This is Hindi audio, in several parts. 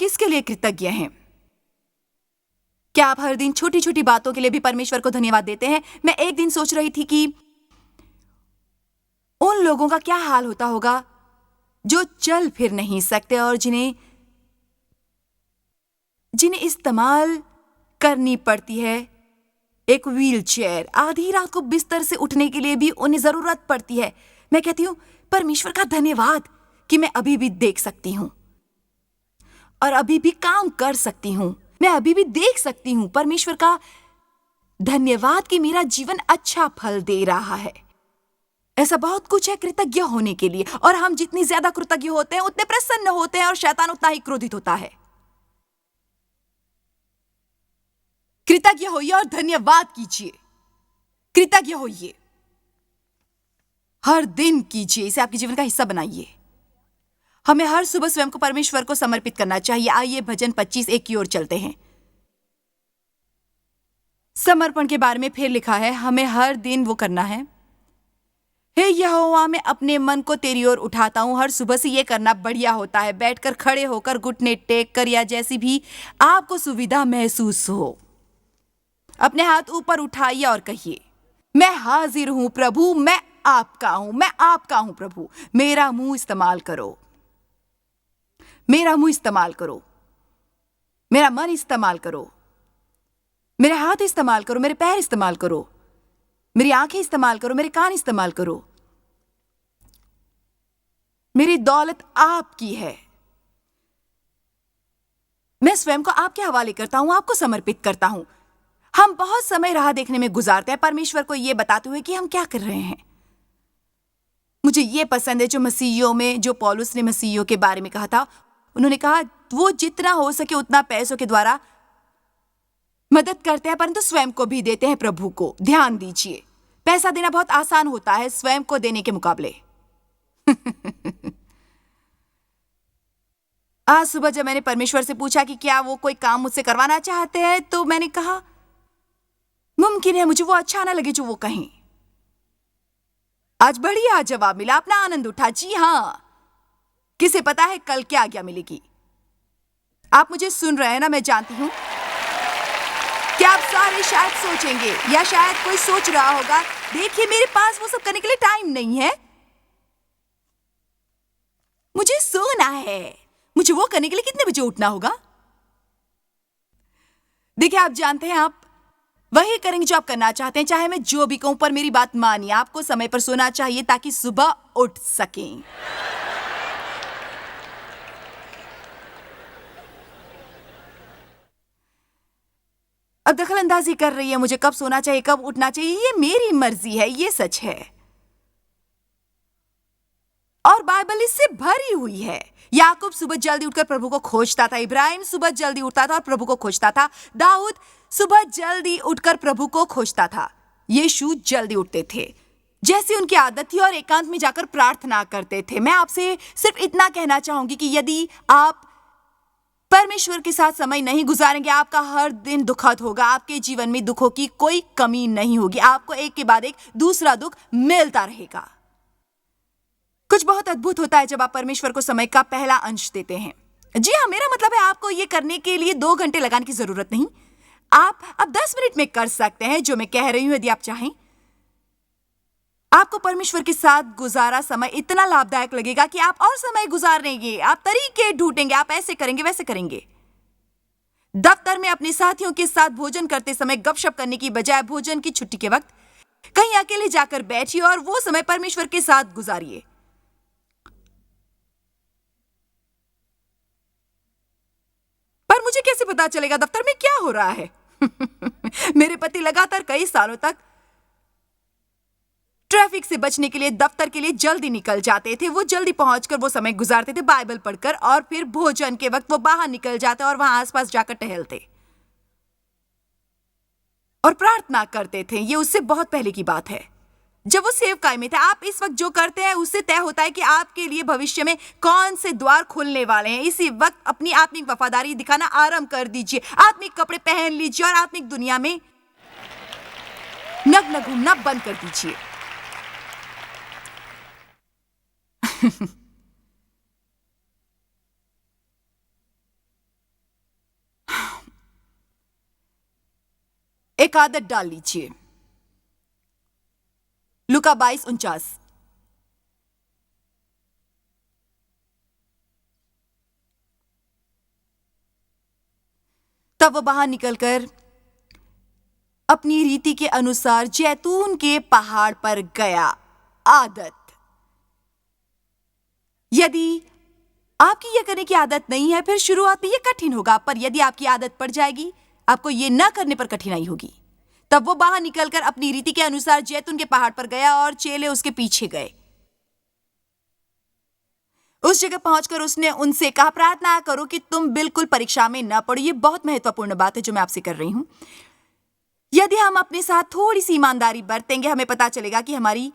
किसके लिए कृतज्ञ हैं? क्या आप हर दिन छोटी छोटी बातों के लिए भी परमेश्वर को धन्यवाद देते हैं? मैं एक दिन सोच रही थी कि उन लोगों का क्या हाल होता होगा जो चल फिर नहीं सकते और जिन्हें जिन्हें इस्तेमाल करनी पड़ती है एक व्हील चेयर। आधी रात को बिस्तर से उठने के लिए भी उन्हें जरूरत पड़ती है। मैं कहती हूँ परमेश्वर का धन्यवाद कि मैं अभी भी देख सकती हूँ और अभी भी काम कर सकती हूँ। मैं अभी भी देख सकती हूँ। परमेश्वर का धन्यवाद कि मेरा जीवन अच्छा फल दे रहा है। ऐसा बहुत कुछ है कृतज्ञ होने के लिए, और हम जितनी ज्यादा कृतज्ञ होते हैं उतने प्रसन्न होते हैं और शैतान उतना ही क्रोधित होता है। कृतज्ञ होइए और धन्यवाद कीजिए। कृतज्ञ होइए, हर दिन कीजिए, इसे आपके जीवन का हिस्सा बनाइए। हमें हर सुबह स्वयं को परमेश्वर को समर्पित करना चाहिए। आइए भजन 25:1 की ओर चलते हैं। समर्पण के बारे में फिर लिखा है, हमें हर दिन वो करना है। हे यहोवा, मैं अपने मन को तेरी ओर उठाता हूँ। हर सुबह से ये करना बढ़िया होता है, बैठकर, खड़े होकर, घुटने टेक कर या जैसी भी आपको सुविधा महसूस हो। अपने हाथ ऊपर उठाइए और कहिए, मैं हाजिर हूं प्रभु, मैं आपका हूं, मैं आपका हूं प्रभु। मेरा मुंह इस्तेमाल करो, मेरा मुंह इस्तेमाल करो, मेरा मन इस्तेमाल करो, मेरे हाथ इस्तेमाल करो, मेरे पैर इस्तेमाल करो, मेरी आंखें इस्तेमाल करो, मेरे कान इस्तेमाल करो। मेरी दौलत आपकी है। मैं स्वयं को आपके हवाले करता हूं, आपको समर्पित करता हूं। हम बहुत समय राह देखने में गुजारते हैं, परमेश्वर को यह बताते हुए कि हम क्या कर रहे हैं। मुझे यह पसंद है जो मसीहियों में, जो पौलुस ने मसीहियों के बारे में कहा था। उन्होंने कहा वो जितना हो सके उतना पैसों के द्वारा मदद करते हैं, परंतु स्वयं को भी देते हैं प्रभु को। ध्यान दीजिए, पैसा देना बहुत आसान होता है स्वयं को देने के मुकाबले। आज सुबह जब मैंने परमेश्वर से पूछा कि क्या वो कोई काम मुझसे करवाना चाहते हैं, तो मैंने कहा मुमकिन है मुझे वो अच्छा ना लगे जो वो कहें। आज बढ़िया जवाब मिला, अपना आनंद उठा। जी हां, किसे पता है कल क्या आज्ञा मिलेगी। आप मुझे सुन रहे हैं ना? मैं जानती हूं कि आप सारे शायद सोचेंगे, या शायद कोई सोच रहा होगा, देखिए मेरे पास वो सब करने के लिए टाइम नहीं है, मुझे सोना है। मुझे वो करने के लिए कितने बजे उठना होगा? देखिए, आप जानते हैं आप वही करेंगे जो आप करना चाहते हैं, चाहे मैं जो भी कहूं, पर मेरी बात मानिए। आपको समय पर सोना चाहिए ताकि सुबह उठ सकें। अब दखलंदाजी कर रही है मुझे कब सोना चाहिए, कब उठना चाहिए। ये मेरी मर्जी है, ये सच है, और बाइबल इससे भरी हुई है। याकूब सुबह जल्दी उठकर प्रभु को खोजता था। इब्राहिम सुबह जल्दी उठता था और प्रभु को खोजता था। दाऊद सुबह जल्दी उठकर प्रभु को खोजता था। यीशु जल्दी उठते थे, जैसी उनकी आदत थी, और एकांत में जाकर प्रार्थना करते थे। मैं आपसे सिर्फ इतना कहना चाहूंगी कि यदि आप परमेश्वर के साथ समय नहीं गुजारेंगे, आपका हर दिन दुखद होगा। आपके जीवन में दुखों की कोई कमी नहीं होगी। आपको एक के बाद एक दूसरा दुख मिलता रहेगा। कुछ बहुत अद्भुत होता है जब आप परमेश्वर को समय का पहला अंश देते हैं। जी हाँ, मेरा मतलब है आपको यह करने के लिए 2 घंटे लगाने की जरूरत नहीं। आप अब 10 मिनट में कर सकते हैं जो मैं कह रही हूं, यदि आप चाहें। आपको परमेश्वर के साथ गुजारा समय इतना लाभदायक लगेगा कि आप और समय गुजारेंगे, आप तरीके ढूंढेंगे, आप ऐसे करेंगे, वैसे करेंगे। दफ्तर में अपने साथियों के साथ भोजन करते समय गपशप करने की बजाय भोजन की छुट्टी के वक्त कहीं अकेले जाकर बैठिए और वो समय परमेश्वर के साथ गुजारिए। पर मुझे कैसे पता चलेगा दफ्तर में क्या हो रहा है? मेरे पति लगातार कई सालों तक ट्रैफिक से बचने के लिए दफ्तर के लिए जल्दी निकल जाते थे। वो जल्दी पहुंचकर वो समय गुजारते थे बाइबल पढ़कर, और फिर भोजन के वक्त वो बाहर निकल जाते और वहां आसपास जाकर टहलते और प्रार्थना करते थे। ये उससे बहुत पहले की बात है, जब वो सेवकाई में थे। आप इस वक्त जो करते हैं उससे तय होता है कि आपके लिए भविष्य में कौन से द्वार खुलने वाले हैं। इसी वक्त अपनी आत्मिक वफादारी दिखाना आरंभ कर दीजिए। आत्मिक कपड़े पहन लीजिए और आत्मिक दुनिया में नग्न घूमना बंद कर दीजिए। एक आदत डाल लीजिए। लूका 22:49। तब वो बाहर निकलकर अपनी रीति के अनुसार जैतून के पहाड़ पर गया। आदत। यदि आपकी यह करने की आदत नहीं है, फिर शुरुआत में यह कठिन होगा, पर यदि आपकी आदत पड़ जाएगी, आपको यह न करने पर कठिनाई होगी। तब वो बाहर निकलकर अपनी रीति के अनुसार जैतून के पहाड़ पर गया और चेले उसके पीछे गए। उस जगह पहुंचकर उसने उनसे कहा, प्रार्थना करो कि तुम बिल्कुल परीक्षा में न पड़ो। ये बहुत महत्वपूर्ण बात है जो मैं आपसे कर रही हूं। यदि हम अपने साथ थोड़ी सी ईमानदारी बरतेंगे, हमें पता चलेगा कि हमारी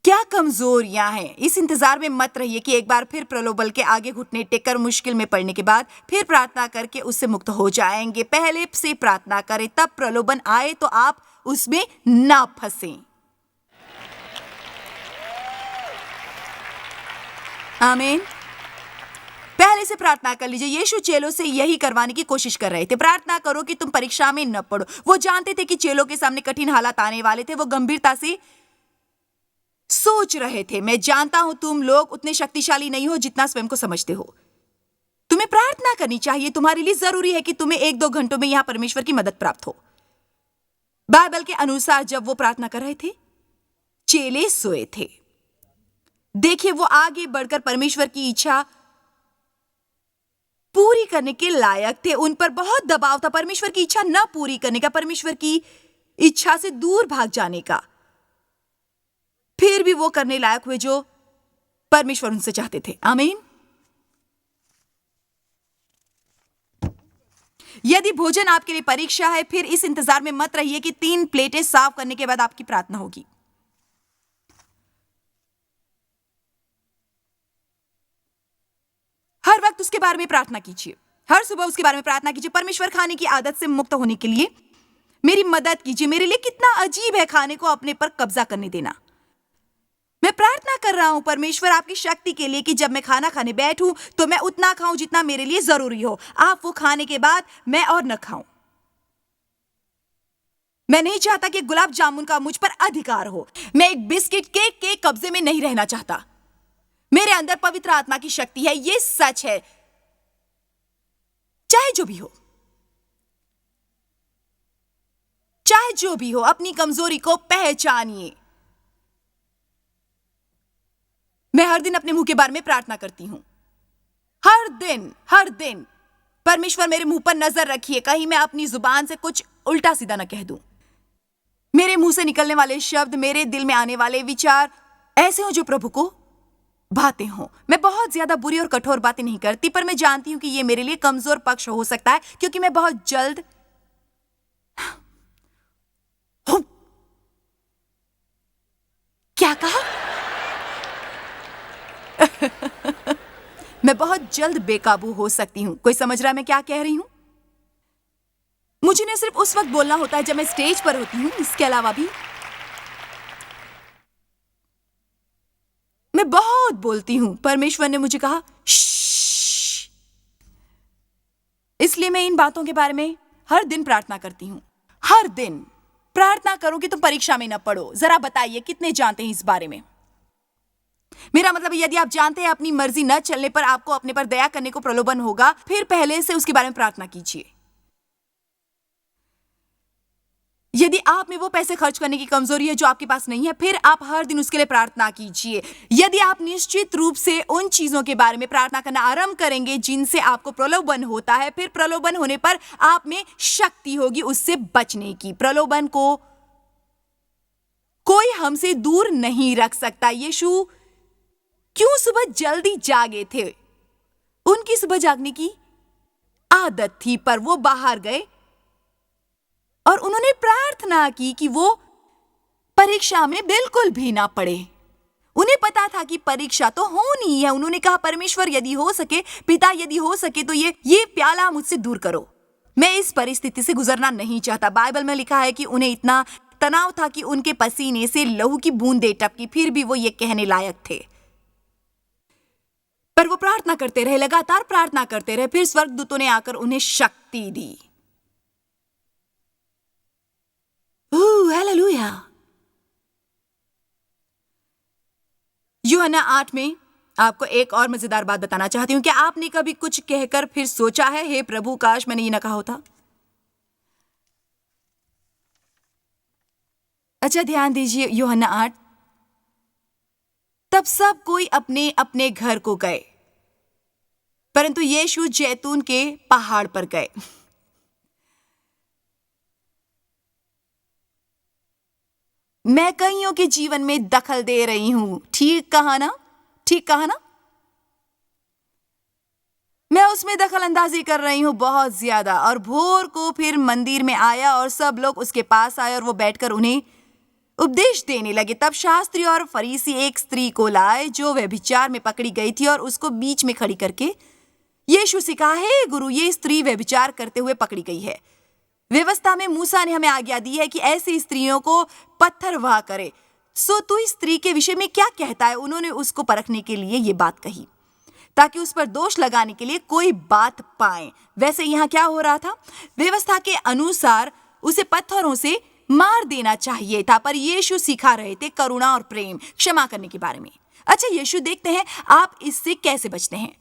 क्या कमजोरियां हैं। इस इंतजार में मत रहिए कि एक बार फिर प्रलोभन के आगे घुटने टेककर मुश्किल में पड़ने के बाद फिर प्रार्थना करके उससे मुक्त हो जाएंगे। पहले से प्रार्थना करें, तब प्रलोभन आए तो आप उसमें ना फंसें। आमीन। पहले से प्रार्थना कर लीजिए। यीशु चेलों से यही करवाने की कोशिश कर रहे थे। प्रार्थना करो कि तुम परीक्षा में न पड़ो। वो जानते थे कि चेलों के सामने कठिन हालात आने वाले थे। वो गंभीरता से सोच रहे थे, मैं जानता हूं तुम लोग उतने शक्तिशाली नहीं हो जितना स्वयं को समझते हो। तुम्हें प्रार्थना करनी चाहिए। तुम्हारे लिए जरूरी है कि तुम्हें 1-2 घंटों में यहां परमेश्वर की मदद प्राप्त हो। बाइबल के अनुसार जब वो प्रार्थना कर रहे थे, चेले सोए थे। देखिए, वो आगे बढ़कर परमेश्वर की इच्छा पूरी करने के लायक थे। उन पर बहुत दबाव था परमेश्वर की इच्छा न पूरी करने का, परमेश्वर की इच्छा से दूर भाग जाने का। फिर भी वो करने लायक हुए जो परमेश्वर उनसे चाहते थे। आमीन। यदि भोजन आपके लिए परीक्षा है, फिर इस इंतजार में मत रहिए कि 3 प्लेटें साफ करने के बाद आपकी प्रार्थना होगी। हर वक्त उसके बारे में प्रार्थना कीजिए। हर सुबह उसके बारे में प्रार्थना कीजिए। परमेश्वर, खाने की आदत से मुक्त होने के लिए मेरी मदद कीजिए। मेरे लिए कितना अजीब है खाने को अपने पर कब्जा करने देना। मैं प्रार्थना कर रहा हूं परमेश्वर आपकी शक्ति के लिए कि जब मैं खाना खाने बैठूं तो मैं उतना खाऊं जितना मेरे लिए जरूरी हो। आप वो खाने के बाद मैं और न खाऊं। मैं नहीं चाहता कि गुलाब जामुन का मुझ पर अधिकार हो। मैं एक बिस्किट केक के कब्जे में नहीं रहना चाहता। मेरे अंदर पवित्र आत्मा की शक्ति है। ये सच है, चाहे जो भी हो। चाहे जो भी हो, अपनी कमजोरी को पहचानिए। मैं हर दिन अपने मुंह के बारे में प्रार्थना करती हूं। हर दिन। परमेश्वर, मेरे मुंह पर नजर रखिए, कहीं मैं अपनी जुबान से कुछ उल्टा सीधा न कह दूं। मेरे मुंह से निकलने वाले शब्द, मेरे दिल में आने वाले विचार ऐसे हो जो प्रभु को भाते हों। मैं बहुत ज्यादा बुरी और कठोर बातें नहीं करती, पर मैं जानती हूं कि यह मेरे लिए कमजोर पक्ष हो सकता है, क्योंकि मैं बहुत जल्द क्या कहा मैं बहुत जल्द बेकाबू हो सकती हूं। कोई समझ रहा है मैं क्या कह रही हूं? मुझे न सिर्फ उस वक्त बोलना होता है जब मैं स्टेज पर होती हूं, इसके अलावा भी मैं बहुत बोलती हूं। परमेश्वर ने मुझे कहा श्श्श। इसलिए मैं इन बातों के बारे में हर दिन प्रार्थना करती हूं। हर दिन प्रार्थना करो कि तुम परीक्षा में न पड़ो। जरा बताइए, कितने जानते हैं इस बारे में? मेरा मतलब, यदि आप जानते हैं अपनी मर्जी न चलने पर आपको अपने पर दया करने को प्रलोभन होगा, फिर पहले से उसके बारे में प्रार्थना कीजिए। यदि आप में वो पैसे खर्च करने की कमजोरी है जो आपके पास नहीं है, फिर आप हर दिन उसके लिए प्रार्थना कीजिए। यदि आप निश्चित रूप से उन चीजों के बारे में प्रार्थना करना आरंभ करेंगे जिनसे आपको प्रलोभन होता है, फिर प्रलोभन होने पर आप में शक्ति होगी उससे बचने की। प्रलोभन को कोई हमसे दूर नहीं रख सकता। यीशु क्यों सुबह जल्दी जागे थे? उनकी सुबह जागने की आदत थी, पर वो बाहर गए और उन्होंने प्रार्थना की कि वो परीक्षा में बिल्कुल भी ना पड़े। उन्हें पता था कि परीक्षा तो होनी है। उन्होंने कहा, परमेश्वर यदि हो सके, पिता यदि हो सके तो ये प्याला मुझसे दूर करो। मैं इस परिस्थिति से गुजरना नहीं चाहता। बाइबल में लिखा है कि उन्हें इतना तनाव था कि उनके पसीने से लहू की बूंदें टपकी, फिर भी वो ये कहने लायक थे, पर वो प्रार्थना करते रहे, लगातार प्रार्थना करते रहे। फिर स्वर्गदूतों ने आकर उन्हें शक्ति दी। हालेलुया। यूहन्ना 8 में आपको एक और मजेदार बात बताना चाहती हूं। क्या आपने कभी कुछ कहकर फिर सोचा है, हे प्रभु काश मैंने ये ना कहा होता? अच्छा, ध्यान दीजिए, यूहन्ना 8। तब सब कोई अपने अपने घर को गए, परंतु यीशु जैतून के पहाड़ पर गए। मैं कईयों के जीवन में दखल दे रही हूं। ठीक कहा ना? ठीक कहा ना? मैं उसमें दखल अंदाजी कर रही हूं बहुत ज्यादा। और भोर को फिर मंदिर में आया और सब लोग उसके पास आए और वो बैठकर उन्हें उपदेश देने लगे। तब शास्त्री और फरीसी एक स्त्री को लाए जो व्यभिचार में पकड़ी गई थी और उसको बीच में खड़ी करके यीशु से कहा, हे गुरु, ये स्त्री व्यभिचार करते हुए पकड़ी गई है। व्यवस्था में मूसा ने हमें आज्ञा दी है कि ऐसी स्त्रियों को पत्थर वाह करे। सो तू इस स्त्री के विषय में क्या कहता है? उन्होंने उसको परखने के लिए ये बात कही ताकि उस पर दोष लगाने के लिए कोई बात पाए। वैसे यहाँ क्या हो रहा था? व्यवस्था के अनुसार उसे पत्थरों से मार देना चाहिए था, पर यीशु सिखा रहे थे करुणा और प्रेम, क्षमा करने के बारे में। अच्छा, यीशु देखते हैं आप इससे कैसे बचते हैं।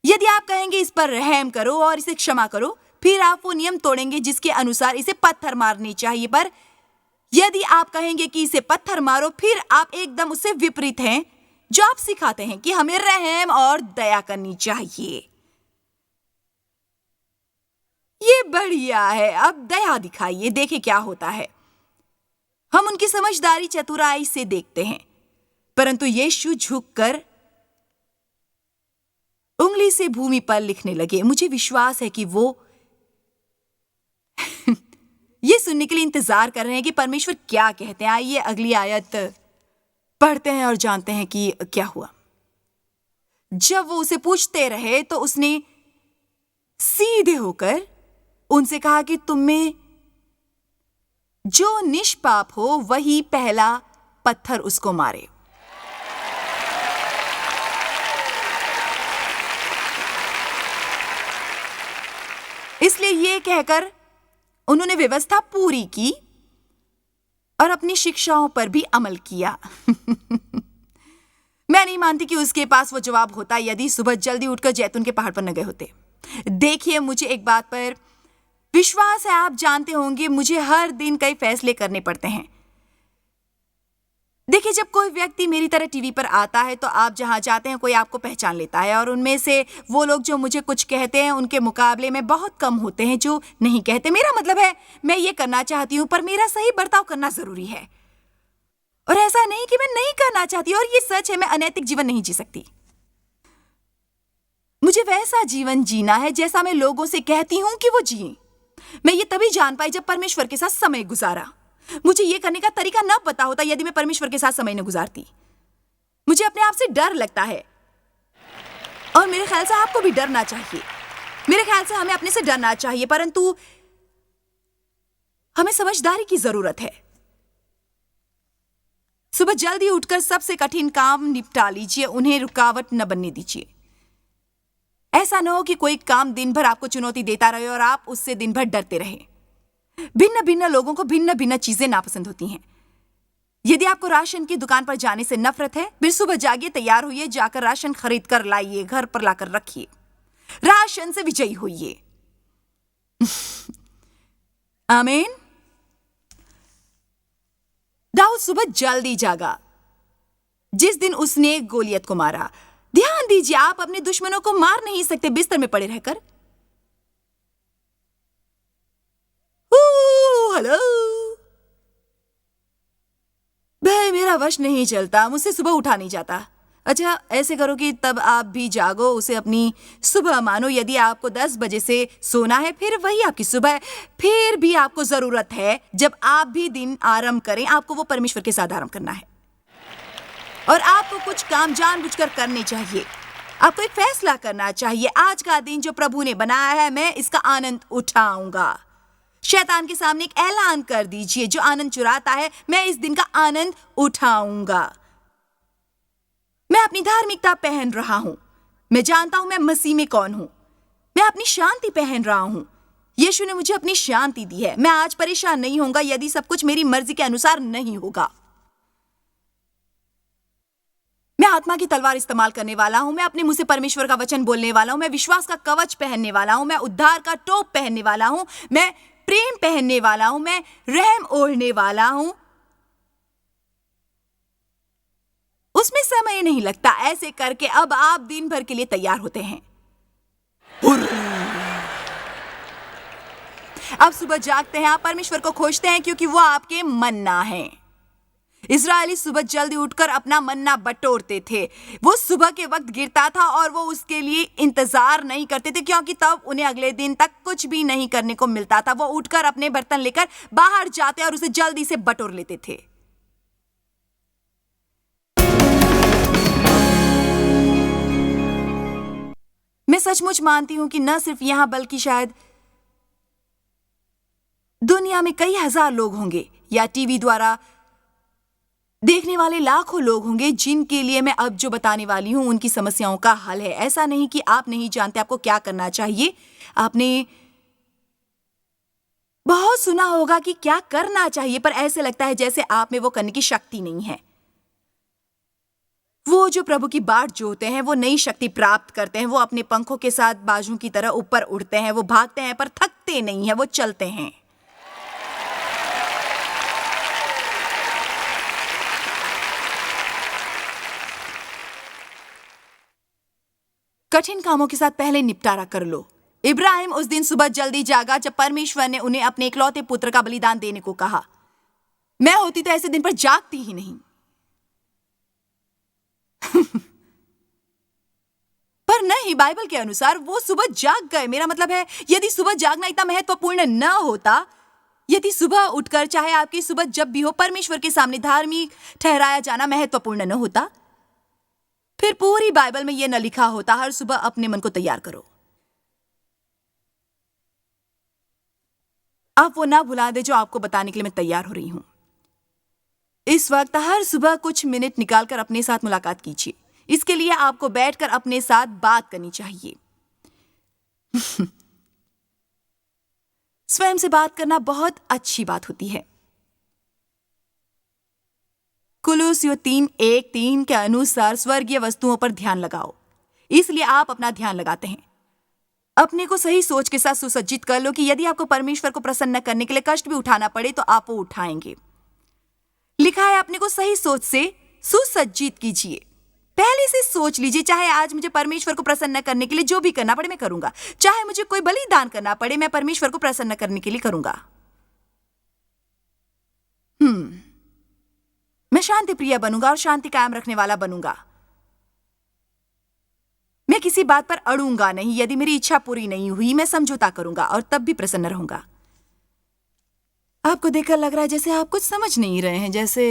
यदि आप कहेंगे इस पर रहम करो और इसे क्षमा करो, फिर आप वो नियम तोड़ेंगे जिसके अनुसार इसे पत्थर मारने चाहिए। पर यदि आप कहेंगे कि इसे पत्थर मारो, फिर आप एकदम उससे विपरीत हैं जो आप सिखाते हैं कि हमें रहम और दया करनी चाहिए। ये बढ़िया है, अब दया दिखाइए, देखें क्या होता है। हम उनकी समझदारी चतुराई से देखते हैं, परंतु यीशु झुककर उंगली से भूमि पर लिखने लगे। मुझे विश्वास है कि वो ये सुनने के लिए इंतजार कर रहे हैं कि परमेश्वर क्या कहते हैं। आइए अगली आयत पढ़ते हैं और जानते हैं कि क्या हुआ। जब वो उसे पूछते रहे तो उसने सीधे होकर उनसे कहा कि तुम में जो निष्पाप हो वही पहला पत्थर उसको मारे। इसलिए ये कहकर उन्होंने व्यवस्था पूरी की और अपनी शिक्षाओं पर भी अमल किया। मैं नहीं मानती कि उसके पास वो जवाब होता यदि सुबह जल्दी उठकर जैतून के पहाड़ पर न गए होते। देखिए, मुझे एक बात पर विश्वास है, आप जानते होंगे मुझे हर दिन कई फैसले करने पड़ते हैं। देखिए, जब कोई व्यक्ति मेरी तरह टीवी पर आता है तो आप जहां जाते हैं कोई आपको पहचान लेता है, और उनमें से वो लोग जो मुझे कुछ कहते हैं उनके मुकाबले में बहुत कम होते हैं जो नहीं कहते। मेरा मतलब है, मैं ये करना चाहती हूं पर मेरा सही बर्ताव करना जरूरी है, और ऐसा नहीं कि मैं नहीं करना चाहती। और ये सच है, मैं अनैतिक जीवन नहीं जी सकती। मुझे वैसा जीवन जीना है जैसा मैं लोगों से कहती हूं कि वो जिए। मैं ये तभी जान पाई जब परमेश्वर के साथ समय गुजारा। मुझे ये करने का तरीका न पता होता यदि मैं परमेश्वर के साथ समय न गुजारती। मुझे अपने आप से डर लगता है, और मेरे ख्याल से आपको भी डरना चाहिए। मेरे ख्याल से हमें अपने से डरना चाहिए, परंतु हमें समझदारी की जरूरत है। सुबह जल्दी उठकर सबसे कठिन काम निपटा लीजिए, उन्हें रुकावट न बनने दीजिए। ऐसा न हो कि कोई काम दिन भर आपको चुनौती देता रहे और आप उससे दिन भर डरते रहे। भिन्न भिन्न लोगों को भिन्न भिन्न चीजें नापसंद होती हैं। यदि आपको राशन की दुकान पर जाने से नफरत है, फिर सुबह जागिए, तैयार होइए, जाकर राशन खरीद कर लाइए, घर पर लाकर रखिए, राशन से विजयी होइए। आमीन। दाऊद सुबह जल्दी जागा जिस दिन उसने गोलियत को मारा। ध्यान दीजिए, आप अपने दुश्मनों को मार नहीं सकते बिस्तर में पड़े रहकर। हेलो भाई, मेरा वश नहीं चलता, मुझसे सुबह उठा नहीं जाता। अच्छा, ऐसे करो कि तब आप भी जागो, उसे अपनी सुबह मानो। यदि आपको 10 बजे से सोना है, फिर वही आपकी सुबह है। फिर भी आपको जरूरत है जब आप भी दिन आरंभ करें, आपको वो परमेश्वर के साथ आरंभ करना है, और आपको कुछ काम जानबूझकर करने चाहिए। आपको एक फैसला करना चाहिए, आज का दिन जो प्रभु ने बनाया है, मैं इसका आनंद उठाऊंगा। शैतान के सामने एक ऐलान कर दीजिए, जो आनंद चुराता है, मैं इस दिन का आनंद उठाऊंगा। मैं अपनी धार्मिकता पहन रहा हूं। मैं जानता हूं मैं मसीह में कौन हूं। मैं अपनी शांति पहन रहा हूं। यीशु ने मुझे अपनी शांति दी है। मैं आज परेशान नहीं होऊंगा यदि सब कुछ मेरी मर्जी के अनुसार नहीं होगा। मैं आत्मा की तलवार इस्तेमाल करने वाला हूं। मैं अपने मुंह से परमेश्वर का वचन बोलने वाला हूं। मैं विश्वास का कवच पहनने वाला हूं। मैं उद्धार का टोप पहनने वाला हूं। मैं प्रेम पहनने वाला हूं। मैं रहम ओढ़ने वाला हूं। उसमें समय नहीं लगता। ऐसे करके अब आप दिन भर के लिए तैयार होते हैं। अब सुबह जागते हैं, आप परमेश्वर को खोजते हैं क्योंकि वो आपके मन्ना है। इस्राएली सुबह जल्दी उठकर अपना मन्ना बटोरते थे। वो सुबह के वक्त गिरता था और वो उसके लिए इंतजार नहीं करते थे क्योंकि तब उन्हें अगले दिन तक कुछ भी नहीं करने को मिलता था। वो उठकर अपने बर्तन लेकर बाहर जाते और उसे जल्दी से बटोर लेते थे। मैं सचमुच मानती हूं कि न सिर्फ यहां बल्कि शायद दुनिया में कई हजार लोग होंगे या टीवी द्वारा देखने वाले लाखों लोग होंगे जिनके लिए मैं अब जो बताने वाली हूं उनकी समस्याओं का हल है। ऐसा नहीं कि आप नहीं जानते आपको क्या करना चाहिए। आपने बहुत सुना होगा कि क्या करना चाहिए, पर ऐसे लगता है जैसे आप में वो करने की शक्ति नहीं है। वो जो प्रभु की बाट जोते हैं वो नई शक्ति प्राप्त करते हैं। वो अपने पंखों के साथ बाजुओं की तरह ऊपर उड़ते हैं। वो भागते हैं पर थकते नहीं हैं। वो चलते हैं। कठिन कामों के साथ पहले निपटारा कर लो। इब्राहिम उस दिन सुबह जल्दी जागा जब परमेश्वर ने उन्हें अपने इकलौते पुत्र का बलिदान देने को कहा। मैं होती तो ऐसे दिन पर जागती ही नहीं। पर नहीं, बाइबल के अनुसार वो सुबह जाग गए। मेरा मतलब है, यदि सुबह जागना इतना महत्वपूर्ण न होता, यदि सुबह उठकर चाहे आपकी सुबह जब भी हो परमेश्वर के सामने धार्मिक ठहराया जाना महत्वपूर्ण न होता, फिर पूरी बाइबल में यह न लिखा होता हर सुबह अपने मन को तैयार करो। आप वो ना भुला दे जो आपको बताने के लिए मैं तैयार हो रही हूं। इस वक्त हर सुबह कुछ मिनट निकालकर अपने साथ मुलाकात कीजिए। इसके लिए आपको बैठकर अपने साथ बात करनी चाहिए। स्वयं से बात करना बहुत अच्छी बात होती है। कुलुस्सियों 3:1-3 के अनुसार स्वर्गीय वस्तुओं पर ध्यान लगाओ। इसलिए आप अपना ध्यान लगाते हैं। अपने को सही सोच के साथ सुसज्जित कर लो कि यदि आपको परमेश्वर को प्रसन्न करने के लिए कष्ट भी उठाना पड़े तो आप वो उठाएंगे। लिखा है अपने को सही सोच से सुसज्जित कीजिए। पहले से सोच लीजिए, चाहे आज मुझे परमेश्वर को प्रसन्न करने के लिए जो भी करना पड़े मैं करूंगा। चाहे मुझे कोई बलिदान करना पड़े मैं परमेश्वर को प्रसन्न करने के लिए करूंगा। मैं शांति प्रिय बनूंगा और शांति कायम रखने वाला बनूंगा। मैं किसी बात पर अड़ूंगा नहीं। यदि मेरी इच्छा पूरी नहीं हुई मैं समझौता करूंगा और तब भी प्रसन्न रहूंगा। आपको देखकर लग रहा है जैसे आप कुछ समझ नहीं रहे हैं। जैसे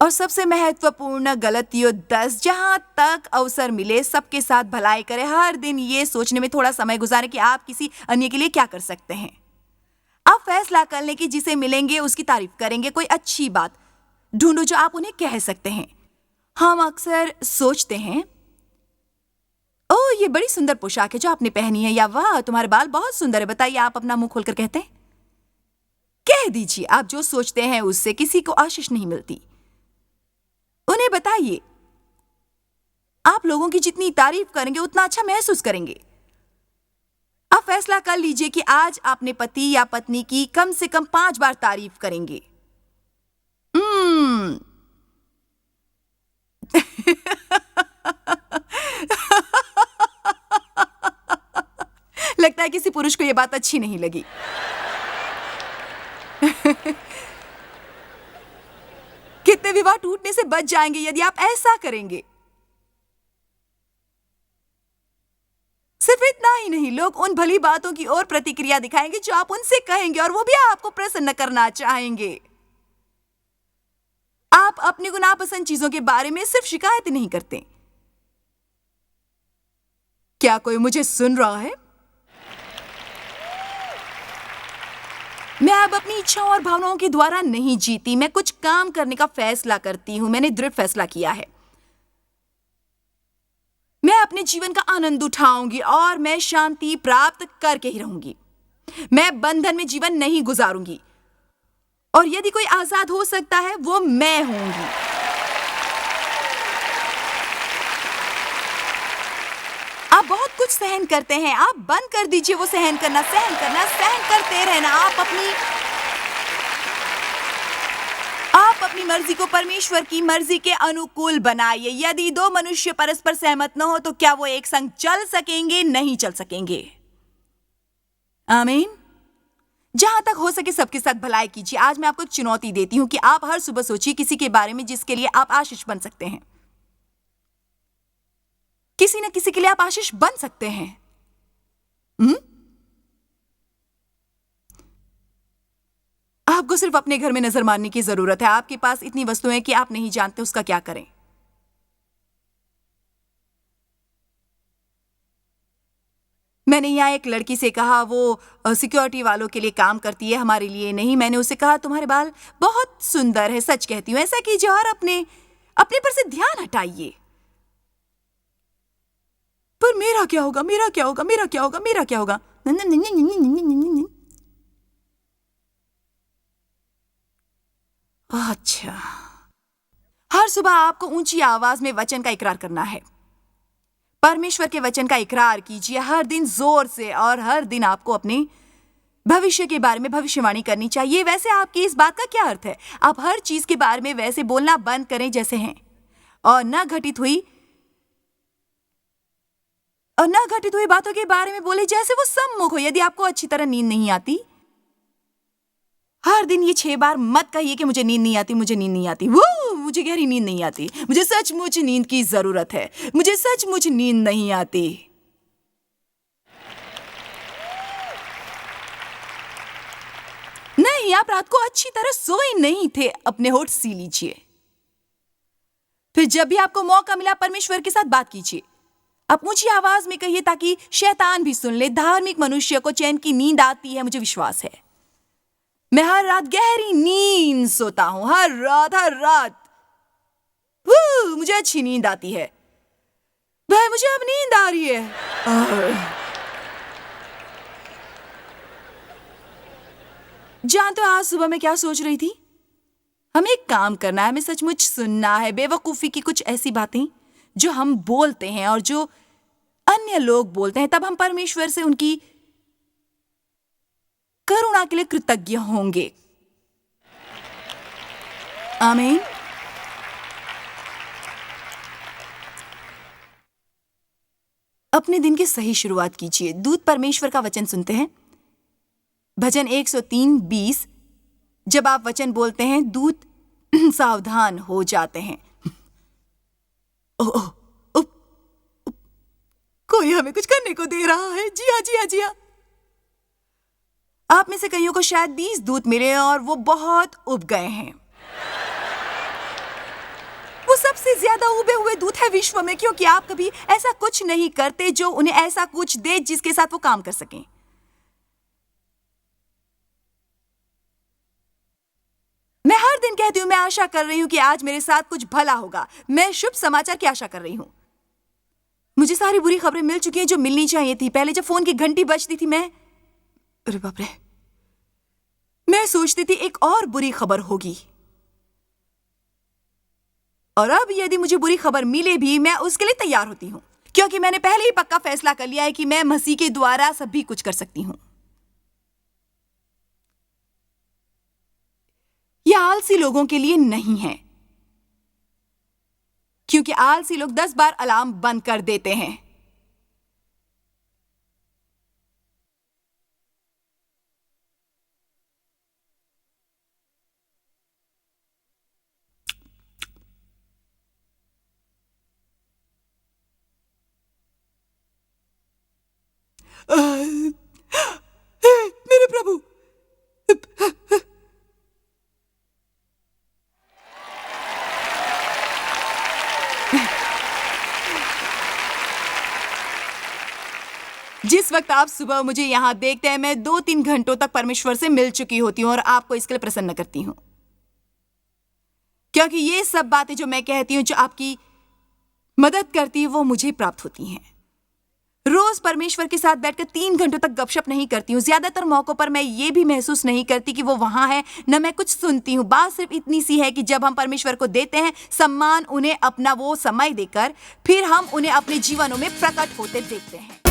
और सबसे महत्वपूर्ण गलतियों 10, जहां तक अवसर मिले सबके साथ भलाई करें। हर दिन ये सोचने में थोड़ा समय गुजारें कि आप किसी अन्य के लिए क्या कर सकते हैं। आप फैसला कर लें कि जिसे मिलेंगे उसकी तारीफ करेंगे। कोई अच्छी बात ढूंढो जो आप उन्हें कह सकते हैं। हम अक्सर सोचते हैं, ओह ये बड़ी सुंदर पोशाक है जो आपने पहनी है, या वाह तुम्हारे बाल बहुत सुंदर है। बताइए, आप अपना मुंह खोलकर कहते हैं? कह दीजिए। आप जो सोचते हैं उससे किसी को आशीष नहीं मिलती। उन्हें बताइए। आप लोगों की जितनी तारीफ करेंगे उतना अच्छा महसूस करेंगे। आप फैसला कर लीजिए कि आज अपने पति या पत्नी की कम से कम 5 बार तारीफ करेंगे। लगता है किसी पुरुष को यह बात अच्छी नहीं लगी। कितने विवाह टूटने से बच जाएंगे यदि आप ऐसा करेंगे। सिर्फ इतना ही नहीं, लोग उन भली बातों की ओर प्रतिक्रिया दिखाएंगे जो आप उनसे कहेंगे और वो भी आपको प्रसन्न करना चाहेंगे। आप अपने को नापसंद चीजों के बारे में सिर्फ शिकायत नहीं करते। क्या कोई मुझे सुन रहा है? मैं अब अपनी इच्छाओं और भावनाओं के द्वारा नहीं जीती, मैं कुछ काम करने का फैसला करती हूँ। मैंने दृढ़ फैसला किया है, मैं अपने जीवन का आनंद उठाऊंगी और मैं शांति प्राप्त करके ही रहूंगी। मैं बंधन में जीवन नहीं गुजारूंगी और यदि कोई आजाद हो सकता है वो मैं होंगी। आप बहुत कुछ सहन करते हैं, आप बंद कर दीजिए वो सहन करना, सहन करना, सहन करते रहना। आप अपनी मर्जी को परमेश्वर की मर्जी के अनुकूल बनाइए। यदि दो मनुष्य परस्पर सहमत न हो तो क्या वो एक संग चल सकेंगे? नहीं चल सकेंगे। आमीन। जहां तक हो सके सबके साथ भलाई कीजिए। आज मैं आपको एक चुनौती देती हूं कि आप हर सुबह सोचिए किसी के बारे में जिसके लिए आप आशीष बन सकते हैं। किसी न किसी के लिए आप आशीष बन सकते हैं। आपको सिर्फ अपने घर में नजर मारने की जरूरत है। आपके पास इतनी वस्तुएं हैं कि आप नहीं जानते उसका क्या करें। मैंने यहाँ एक लड़की से कहा, वो सिक्योरिटी वालों के लिए काम करती है, हमारे लिए नहीं। मैंने उसे कहा तुम्हारे बाल बहुत सुंदर है, सच कहती हूँ, ऐसा कीजिए और अपने पर से ध्यान हटाइए। पर मेरा क्या होगा, मेरा क्या होगा, मेरा क्या होगा, मेरा क्या होगा? अच्छा, हर सुबह आपको ऊंची आवाज में वचन का इकरार करना है। परमेश्वर के वचन का इकरार कीजिए हर दिन जोर से, और हर दिन आपको अपने भविष्य के बारे में भविष्यवाणी करनी चाहिए। वैसे आपकी इस बात का क्या अर्थ है? आप हर चीज के बारे में वैसे बोलना बंद करें जैसे हैं, और न घटित हुई बातों के बारे में बोले जैसे वो सम्मुख हो। यदि आपको अच्छी तरह नींद नहीं आती, हर दिन ये 6 बार मत कहिए कि मुझे नींद नहीं आती, मुझे नींद नहीं आती। वो मुझे गहरी नींद नहीं आती, मुझे सचमुच नींद की जरूरत है, मुझे सचमुच नींद नहीं आती। नहीं, आप रात को अच्छी तरह सोए नहीं थे। अपने होठ सी लीजिए। फिर जब भी आपको मौका मिला परमेश्वर के साथ बात कीजिए। आप ऊंची आवाज में कहिए ताकि शैतान भी सुन ले। धार्मिक मनुष्य को चैन की नींद आती है, मुझे विश्वास है। मैं हर रात गहरी नींद सोता हूं, हर रात। मुझे अच्छी नींद आती है। भाई, मुझे अब नींद आ रही है। जानते हो आज सुबह मैं क्या सोच रही थी? हमें एक काम करना है, हमें सचमुच सुनना है बेवकूफी की कुछ ऐसी बातें जो हम बोलते हैं और जो अन्य लोग बोलते हैं। तब हम परमेश्वर से उनकी करुणा के लिए कृतज्ञ होंगे। आमीन। अपने दिन की सही शुरुआत कीजिए। दूत परमेश्वर का वचन सुनते हैं। भजन 103:20। जब आप वचन बोलते हैं दूत सावधान हो जाते हैं। कोई हमें कुछ करने को दे रहा है। जी हाँ, जी हाँ, जी हाँ। आप में से कईयों को शायद 20 दूत मिले और वो बहुत उब गए हैं। वो सबसे ज्यादा उबे हुए दूत है विश्व में, क्योंकि आप कभी ऐसा कुछ नहीं करते जो उन्हें ऐसा कुछ दे जिसके साथ वो काम कर सकें। मैं हर दिन कहती हूँ मैं आशा कर रही हूँ कि आज मेरे साथ कुछ भला होगा। मैं शुभ समाचार की आशा कर रही हूँ। मुझे सारी बुरी खबरें मिल चुकी हैं जो मिलनी चाहिए थी। पहले जब फोन की घंटी बजती थी अरे बाप रे, मैं सोचती थी एक और बुरी खबर होगी। और अब यदि मुझे बुरी खबर मिले भी मैं उसके लिए तैयार होती हूँ, क्योंकि मैंने पहले ही पक्का फैसला कर लिया है कि मैं मसीह के द्वारा सभी कुछ कर सकती हूँ। यह आलसी लोगों के लिए नहीं है, क्योंकि आलसी लोग 10 बार अलार्म बंद कर देते हैं। मेरे प्रभु, जिस वक्त आप सुबह मुझे यहाँ देखते हैं, मैं 2-3 घंटों तक परमेश्वर से मिल चुकी होती हूँ और आपको इसके लिए प्रसन्न करती हूँ, क्योंकि ये सब बातें जो मैं कहती हूँ, जो आपकी मदद करती है, वो मुझे प्राप्त होती हैं। रोज परमेश्वर के साथ बैठकर 3 घंटों तक गपशप नहीं करती हूँ। ज्यादातर मौकों पर मैं ये भी महसूस नहीं करती कि वो वहां है, न मैं कुछ सुनती हूँ। बात सिर्फ इतनी सी है कि जब हम परमेश्वर को देते हैं सम्मान, उन्हें अपना वो समय देकर, फिर हम उन्हें अपने जीवनों में प्रकट होते देखते हैं।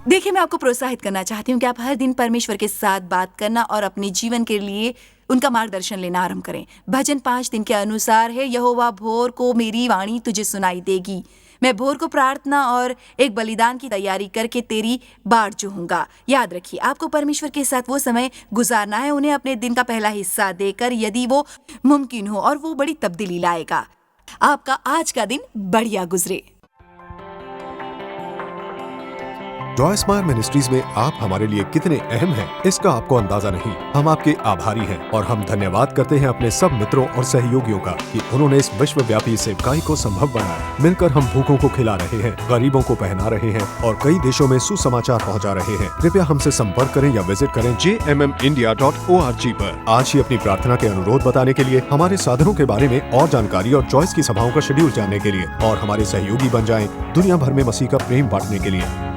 देखिए, मैं आपको प्रोत्साहित करना चाहती हूँ कि आप हर दिन परमेश्वर के साथ बात करना और अपने जीवन के लिए उनका मार्गदर्शन लेना आरंभ करें। भजन 5 दिन के अनुसार है, यहोवा भोर को मेरी वाणी तुझे सुनाई देगी। मैं भोर को प्रार्थना और एक बलिदान की तैयारी करके तेरी बाट जोहूंगा। याद रखिए, आपको परमेश्वर के साथ वो समय गुजारना है, उन्हें अपने दिन का पहला हिस्सा देकर, यदि वो मुमकिन हो, और वो बड़ी तब्दीली लाएगा। आपका आज का दिन बढ़िया गुजरे। जॉय स्माइल मिनिस्ट्रीज में आप हमारे लिए कितने अहम हैं, इसका आपको अंदाजा नहीं। हम आपके आभारी हैं और हम धन्यवाद करते हैं अपने सब मित्रों और सहयोगियों का कि उन्होंने इस विश्वव्यापी सेवकाई को संभव बनाया। मिलकर हम भूखों को खिला रहे हैं, गरीबों को पहना रहे हैं और कई देशों में सुसमाचार पहुंचा रहे हैं। कृपया हमसे संपर्क करें या विजिट करें jmmindia.org पर। आज ही अपनी प्रार्थना के अनुरोध बताने के लिए, हमारे साधनों के बारे में और जानकारी और जॉयस की सभाओं का शेड्यूल जानने के लिए, और हमारे सहयोगी बन जाएं दुनिया भर में मसीह का प्रेम बांटने के लिए।